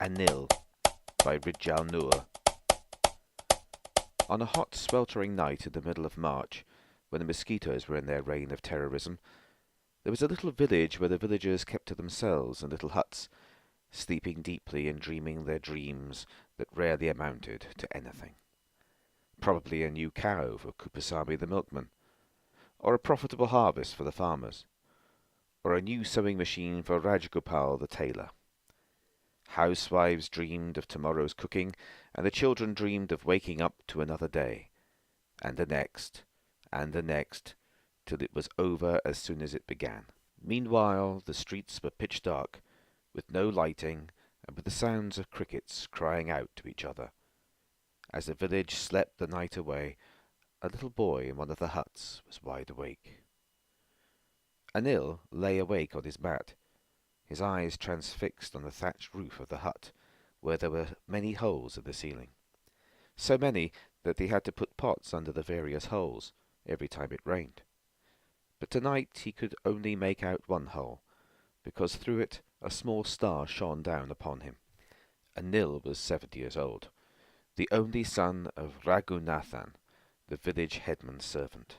Anil by Rijal Noor. On a hot, sweltering night in the middle of March, when the mosquitoes were in their reign of terrorism, there was a little village where the villagers kept to themselves in little huts, sleeping deeply and dreaming their dreams that rarely amounted to anything. Probably a new cow for Kupasami the milkman, or a profitable harvest for the farmers, or a new sewing machine for Rajgopal the tailor. Housewives dreamed of tomorrow's cooking, and the children dreamed of waking up to another day, and the next, till it was over as soon as it began. Meanwhile the streets were pitch dark, with no lighting, and with the sounds of crickets crying out to each other. As the village slept the night away, a little boy in one of the huts was wide awake. Anil lay awake on his mat, his eyes transfixed on the thatched roof of the hut, where there were many holes in the ceiling. So many that he had to put pots under the various holes every time it rained. But tonight he could only make out one hole, because through it a small star shone down upon him. Anil was 70 years old, the only son of Raghunathan, the village headman's servant.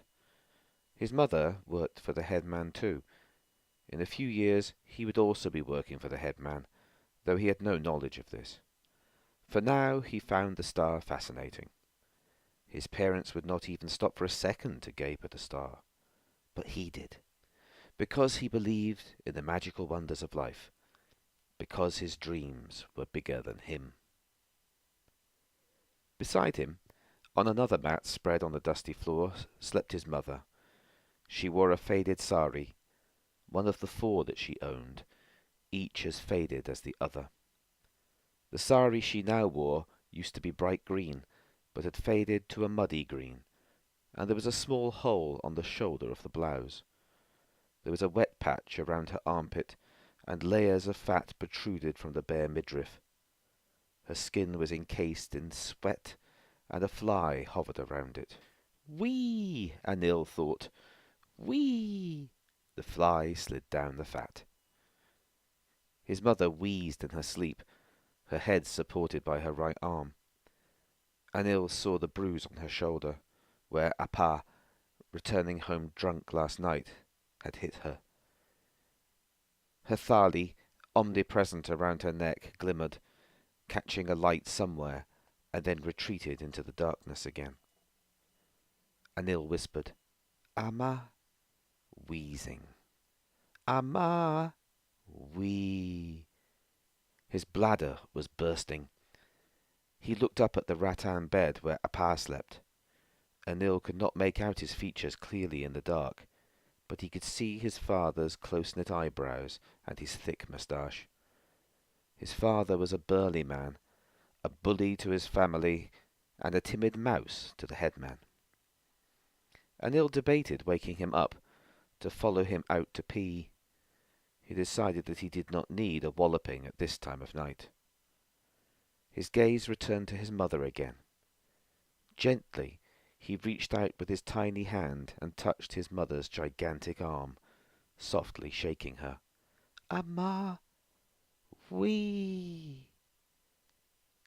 His mother worked for the headman too. In a few years he would also be working for the headman, though he had no knowledge of this. For now he found the star fascinating. His parents would not even stop for a second to gape at the star. But he did, because he believed in the magical wonders of life, because his dreams were bigger than him. Beside him, on another mat spread on the dusty floor, slept his mother. She wore a faded sari, one of the 4 that she owned, each as faded as the other. The sari she now wore used to be bright green, but had faded to a muddy green, and there was a small hole on the shoulder of the blouse. There was a wet patch around her armpit, and layers of fat protruded from the bare midriff. Her skin was encased in sweat, and a fly hovered around it. "Whee!" Anil thought. "Whee!" The fly slid down the fat. His mother wheezed in her sleep, her head supported by her right arm. Anil saw the bruise on her shoulder, where Appa, returning home drunk last night, had hit her. Her thali, omnipresent around her neck, glimmered, catching a light somewhere, and then retreated into the darkness again. Anil whispered, "Amma," wheezing. "Amma!" Whee! His bladder was bursting. He looked up at the rattan bed where Appa slept. Anil could not make out his features clearly in the dark, but he could see his father's close-knit eyebrows and his thick moustache. His father was a burly man, a bully to his family, and a timid mouse to the headman. Anil debated waking him up, to follow him out to pee. He decided that he did not need a walloping at this time of night. His gaze returned to his mother again. Gently he reached out with his tiny hand and touched his mother's gigantic arm, softly shaking her. "Amma! Whee!"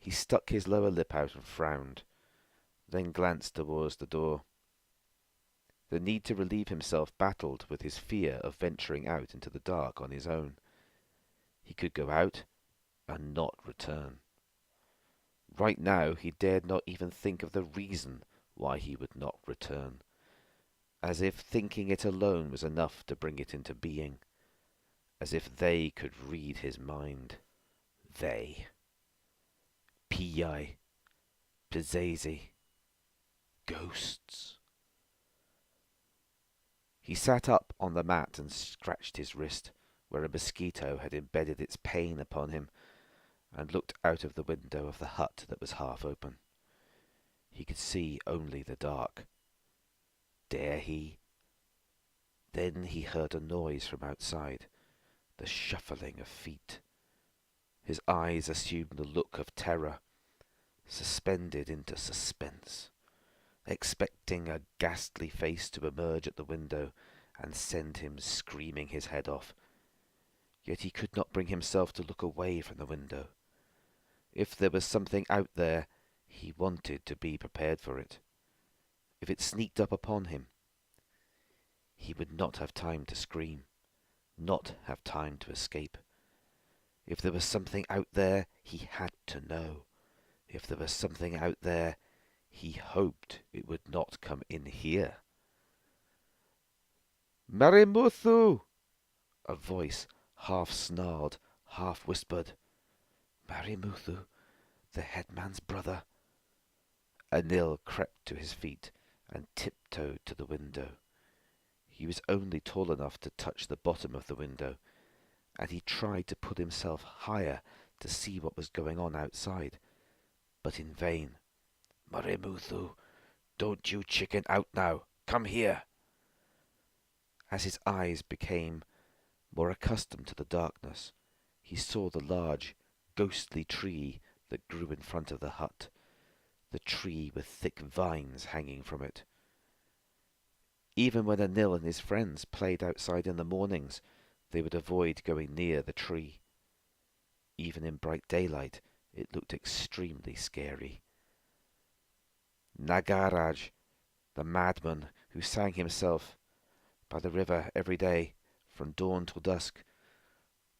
He stuck his lower lip out and frowned, then glanced towards the door. The need to relieve himself battled with his fear of venturing out into the dark on his own. He could go out and not return. Right now he dared not even think of the reason why he would not return, as if thinking it alone was enough to bring it into being, as if they could read his mind. They. Piyai. Pizazi. Ghosts. He sat up on the mat and scratched his wrist, where a mosquito had embedded its pain upon him, and looked out of the window of the hut that was half open. He could see only the dark. Dare he? Then he heard a noise from outside, the shuffling of feet. His eyes assumed the look of terror, suspended into suspense, expecting a ghastly face to emerge at the window and send him screaming his head off. Yet he could not bring himself to look away from the window. If there was something out there, he wanted to be prepared for it. If it sneaked up upon him, he would not have time to scream, not have time to escape. If there was something out there, he had to know. If there was something out there, he hoped it would not come in here. Marimuthu! A voice, half snarled, half whispered. Marimuthu, the headman's brother. Anil crept to his feet and tiptoed to the window. He was only tall enough to touch the bottom of the window, and he tried to put himself higher to see what was going on outside, but in vain. Marimuthu, don't you chicken out now. Come here. As his eyes became more accustomed to the darkness, he saw the large, ghostly tree that grew in front of the hut, the tree with thick vines hanging from it. Even when Anil and his friends played outside in the mornings, they would avoid going near the tree. Even in bright daylight, it looked extremely scary. Nagaraj, the madman who sang himself by the river every day from dawn till dusk,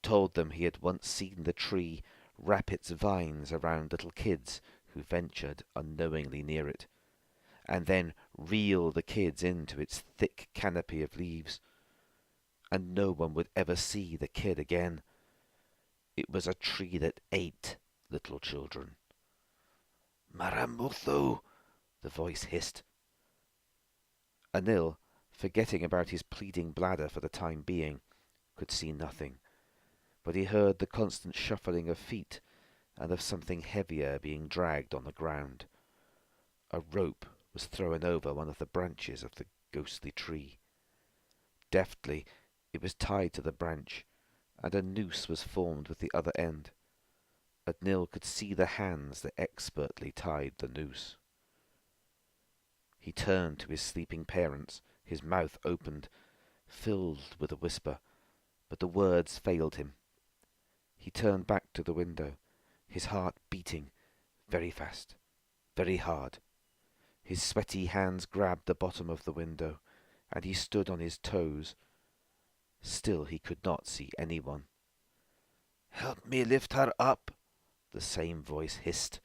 told them he had once seen the tree wrap its vines around little kids who ventured unknowingly near it, and then reel the kids into its thick canopy of leaves, and no one would ever see the kid again. It was a tree that ate little children. Maramuthu, the voice hissed. Anil, forgetting about his pleading bladder for the time being, could see nothing, but he heard the constant shuffling of feet and of something heavier being dragged on the ground. A rope was thrown over one of the branches of the ghostly tree. Deftly it was tied to the branch, and a noose was formed with the other end. Anil could see the hands that expertly tied the noose. He turned to his sleeping parents, his mouth opened, filled with a whisper, but the words failed him. He turned back to the window, his heart beating very fast, very hard. His sweaty hands grabbed the bottom of the window, and he stood on his toes. Still he could not see anyone. "Help me lift her up," the same voice hissed.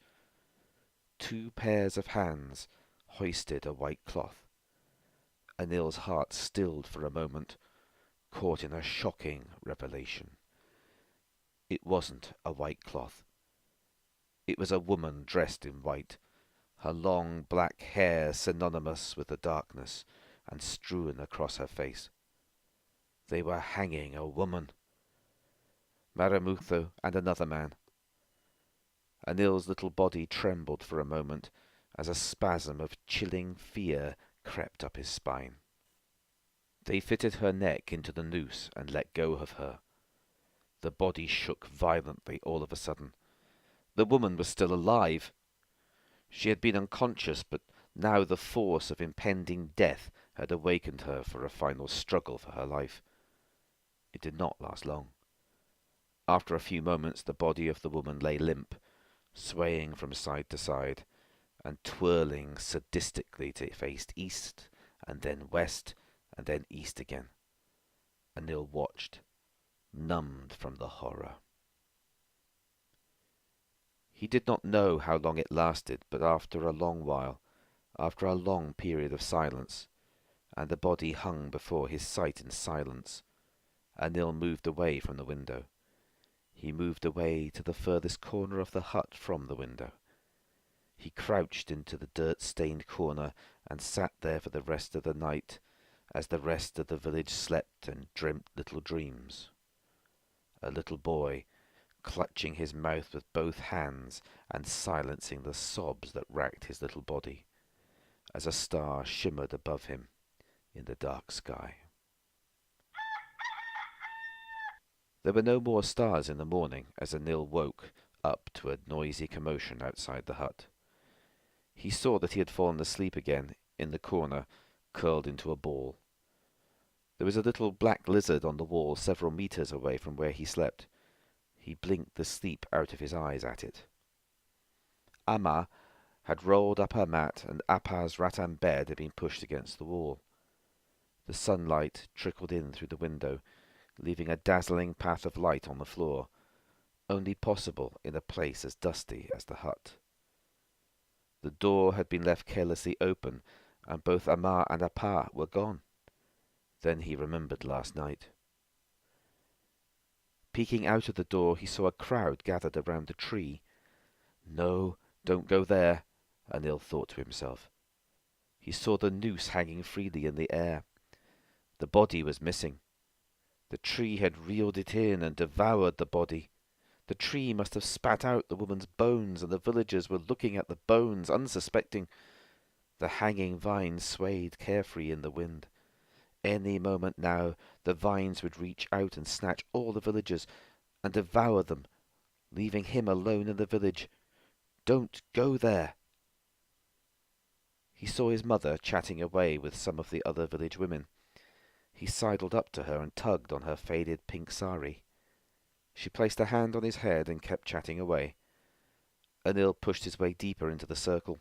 2 pairs of hands hoisted a white cloth. Anil's heart stilled for a moment, caught in a shocking revelation. It wasn't a white cloth. It was a woman dressed in white, her long black hair synonymous with the darkness and strewn across her face. They were hanging a woman. Maramuthu and another man. Anil's little body trembled for a moment as a spasm of chilling fear crept up his spine. They fitted her neck into the noose and let go of her. The body shook violently all of a sudden. The woman was still alive. She had been unconscious, but now the force of impending death had awakened her for a final struggle for her life. It did not last long. After a few moments, the body of the woman lay limp, swaying from side to side, and twirling sadistically to face east, and then west, and then east again. Anil watched, numbed from the horror. He did not know how long it lasted, but after a long while, after a long period of silence, and the body hung before his sight in silence, Anil moved away from the window. He moved away to the furthest corner of the hut from the window. He crouched into the dirt-stained corner and sat there for the rest of the night, as the rest of the village slept and dreamt little dreams. A little boy, clutching his mouth with both hands and silencing the sobs that racked his little body, as a star shimmered above him in the dark sky. There were no more stars in the morning as Anil woke up to a noisy commotion outside the hut. He saw that he had fallen asleep again in the corner, curled into a ball. There was a little black lizard on the wall several meters away from where he slept. He blinked the sleep out of his eyes at it. Amma had rolled up her mat, and Appa's rattan bed had been pushed against the wall. The sunlight trickled in through the window, leaving a dazzling path of light on the floor, only possible in a place as dusty as the hut. The door had been left carelessly open, and both Amma and Appa were gone. Then he remembered last night. Peeking out of the door, he saw a crowd gathered around the tree. No, don't go there, Anil thought to himself. He saw the noose hanging freely in the air. The body was missing. The tree had reeled it in and devoured the body. The tree must have spat out the woman's bones, and the villagers were looking at the bones, unsuspecting. The hanging vines swayed carefree in the wind. Any moment now the vines would reach out and snatch all the villagers and devour them, leaving him alone in the village. Don't go there. He saw his mother chatting away with some of the other village women. He sidled up to her and tugged on her faded pink sari. She placed a hand on his head and kept chatting away. Anil pushed his way deeper into the circle.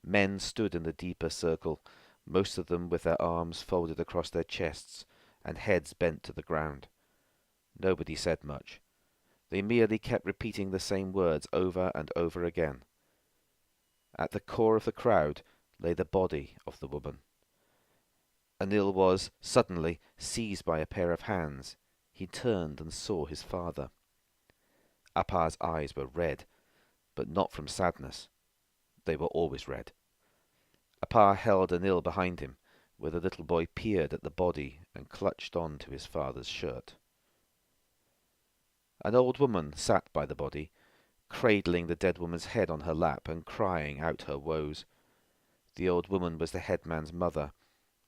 Men stood in the deeper circle, most of them with their arms folded across their chests and heads bent to the ground. Nobody said much. They merely kept repeating the same words over and over again. At the core of the crowd lay the body of the woman. Anil was, suddenly, seized by a pair of hands. He turned and saw his father. Appa's eyes were red, but not from sadness. They were always red. Appa held Anil behind him, where the little boy peered at the body and clutched on to his father's shirt. An old woman sat by the body, cradling the dead woman's head on her lap and crying out her woes. The old woman was the headman's mother,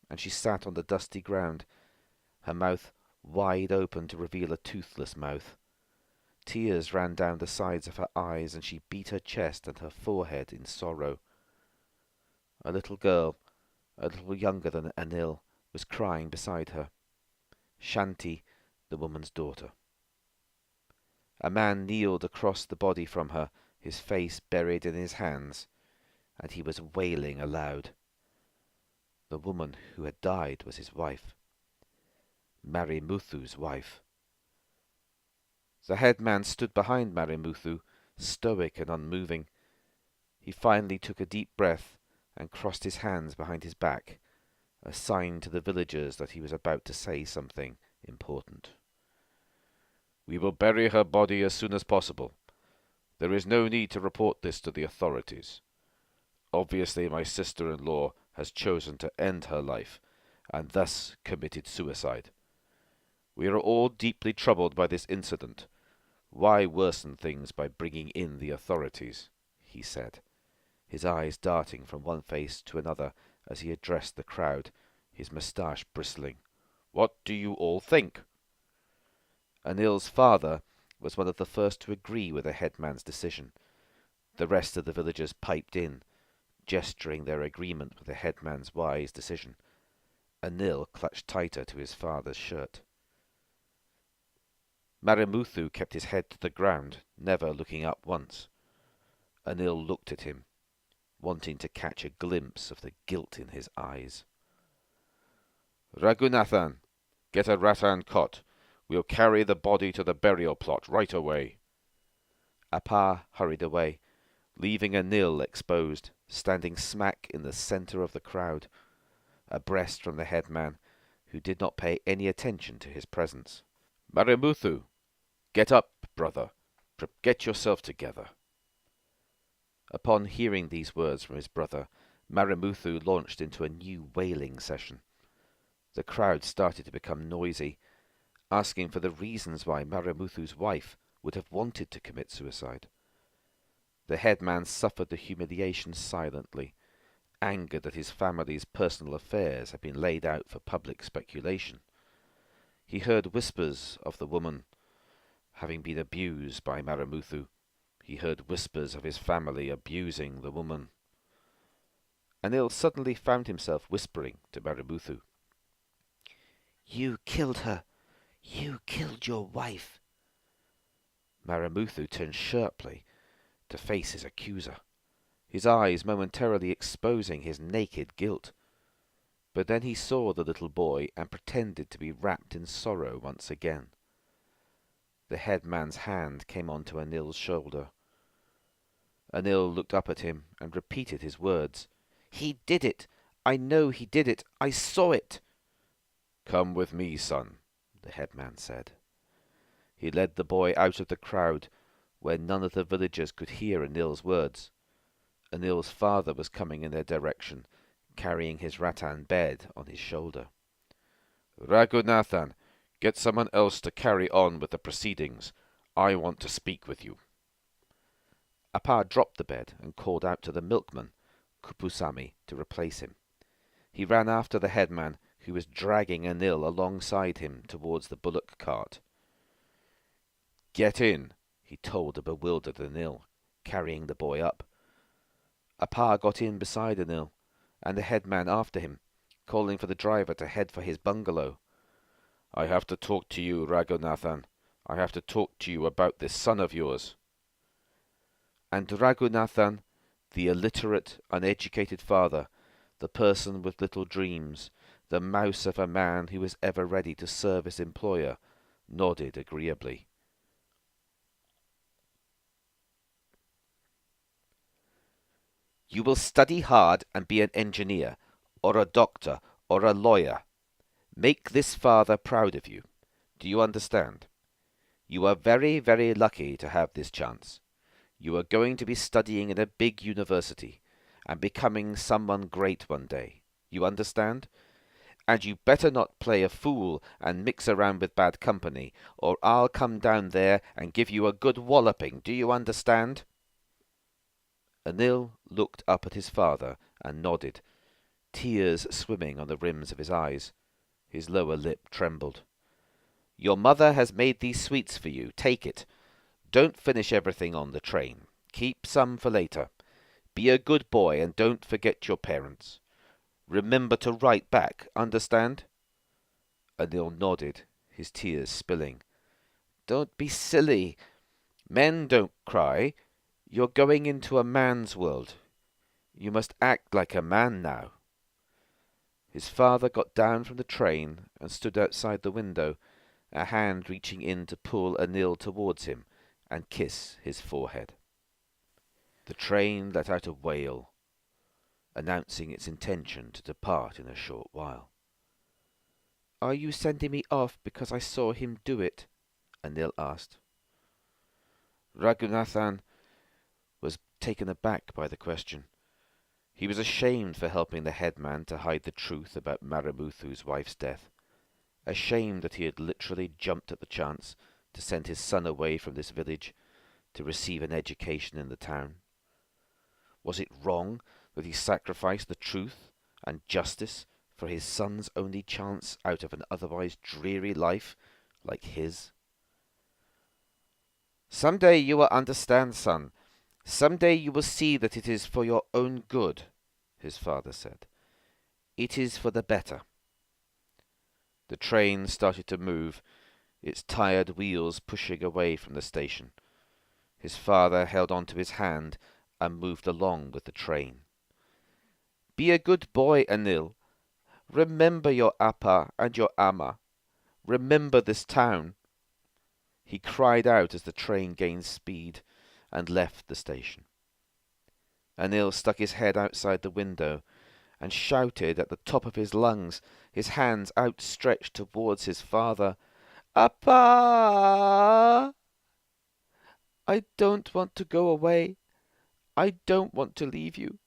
and she sat on the dusty ground, her mouth wide open to reveal a toothless mouth. Tears ran down the sides of her eyes, and she beat her chest and her forehead in sorrow. A little girl, a little younger than Anil, was crying beside her. Shanti, the woman's daughter. A man kneeled across the body from her, his face buried in his hands, and he was wailing aloud. The woman who had died was his wife. Marimuthu's wife. The headman stood behind Marimuthu, stoic and unmoving. He finally took a deep breath and crossed his hands behind his back, a sign to the villagers that he was about to say something important. "We will bury her body as soon as possible. There is no need to report this to the authorities. Obviously my sister-in-law has chosen to end her life, and thus committed suicide. We are all deeply troubled by this incident. Why worsen things by bringing in the authorities?" he said, his eyes darting from one face to another as he addressed the crowd, his moustache bristling. "What do you all think?" Anil's father was one of the first to agree with the headman's decision. The rest of the villagers piped in, gesturing their agreement with the headman's wise decision. Anil clutched tighter to his father's shirt. Marimuthu kept his head to the ground, never looking up once. Anil looked at him, wanting to catch a glimpse of the guilt in his eyes. "Raghunathan, get a rattan cot. We'll carry the body to the burial plot right away." Appa hurried away, leaving Anil exposed, standing smack in the centre of the crowd, abreast from the headman, who did not pay any attention to his presence. "Marimuthu, get up, brother. Get yourself together." Upon hearing these words from his brother, Marimuthu launched into a new wailing session. The crowd started to become noisy, asking for the reasons why Marimuthu's wife would have wanted to commit suicide. The headman suffered the humiliation silently, angered that his family's personal affairs had been laid out for public speculation. He heard whispers of the woman having been abused by Marimuthu. He heard whispers of his family abusing the woman. Anil suddenly found himself whispering to Marimuthu. "You killed her. You killed your wife." Marimuthu turned sharply, to face his accuser, his eyes momentarily exposing his naked guilt. But then he saw the little boy and pretended to be wrapped in sorrow once again. The headman's hand came onto Anil's shoulder. Anil looked up at him and repeated his words. "He did it! I know he did it! I saw it!" "Come with me, son," the headman said. He led the boy out of the crowd, where none of the villagers could hear Anil's words. Anil's father was coming in their direction, carrying his rattan bed on his shoulder. "Raghunathan, get someone else to carry on with the proceedings. I want to speak with you." Appa dropped the bed and called out to the milkman, Kupusami, to replace him. He ran after the headman, who was dragging Anil alongside him towards the bullock cart. "Get in," he told the bewildered Anil, carrying the boy up. Appa got in beside Anil, and the headman after him, calling for the driver to head for his bungalow. "I have to talk to you, Raghunathan. I have to talk to you about this son of yours." And Raghunathan, the illiterate, uneducated father, the person with little dreams, the mouse of a man who was ever ready to serve his employer, nodded agreeably. "You will study hard and be an engineer, or a doctor, or a lawyer. Make this father proud of you. Do you understand? You are very, very lucky to have this chance. You are going to be studying in a big university, and becoming someone great one day. You understand? And you better not play a fool and mix around with bad company, or I'll come down there and give you a good walloping. Do you understand?" Anil looked up at his father and nodded, tears swimming on the rims of his eyes. His lower lip trembled. "Your mother has made these sweets for you. Take it. Don't finish everything on the train. Keep some for later. Be a good boy and don't forget your parents. Remember to write back. Understand?" Anil nodded, his tears spilling. "Don't be silly. Men don't cry. You're going into a man's world. You must act like a man now." His father got down from the train and stood outside the window, a hand reaching in to pull Anil towards him and kiss his forehead. The train let out a wail, announcing its intention to depart in a short while. "Are you sending me off because I saw him do it?" Anil asked. Raghunathan was taken aback by the question. He was ashamed for helping the headman to hide the truth about Marimuthu's wife's death, ashamed that he had literally jumped at the chance to send his son away from this village to receive an education in the town. Was it wrong that he sacrificed the truth and justice for his son's only chance out of an otherwise dreary life like his? "Some day you will understand, son. Some day you will see that it is for your own good," his father said. "It is for the better." The train started to move, its tired wheels pushing away from the station. His father held on to his hand and moved along with the train. "Be a good boy, Anil. Remember your Appa and your Amma. Remember this town," he cried out as the train gained speed and left the station. Anil stuck his head outside the window and shouted at the top of his lungs, his hands outstretched towards his father, "Appa! I don't want to go away. I don't want to leave you.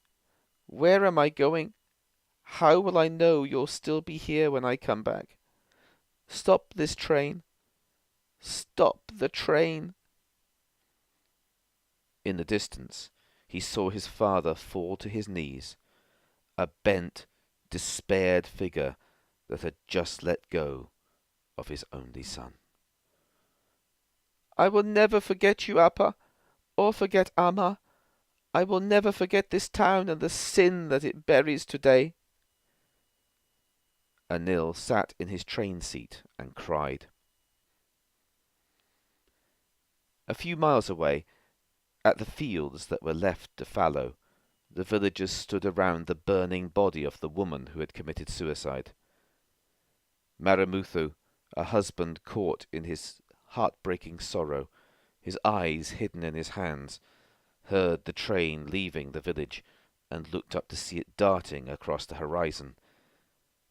Where am I going? How will I know you'll still be here when I come back? Stop this train. Stop the train." In the distance, he saw his father fall to his knees, a bent, despaired figure that had just let go of his only son. "I will never forget you, Appa, or forget Amma. I will never forget this town and the sin that it buries today." Anil sat in his train seat and cried. A few miles away, At the fields that were left to fallow, the villagers stood around the burning body of the woman who had committed suicide. Maramuthu, a husband caught in his heartbreaking sorrow, his eyes hidden in his hands, heard the train leaving the village, and looked up to see it darting across the horizon,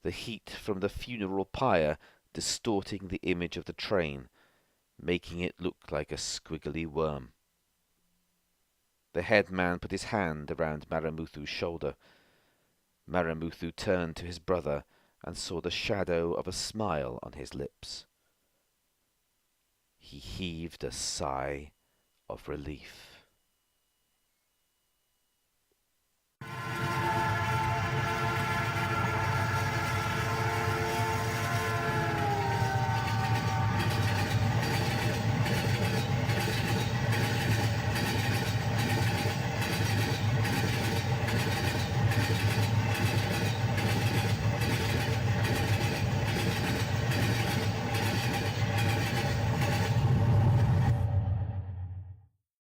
the heat from the funeral pyre distorting the image of the train, making it look like a squiggly worm. The headman put his hand around Maramuthu's shoulder. Maramuthu turned to his brother and saw the shadow of a smile on his lips. He heaved a sigh of relief.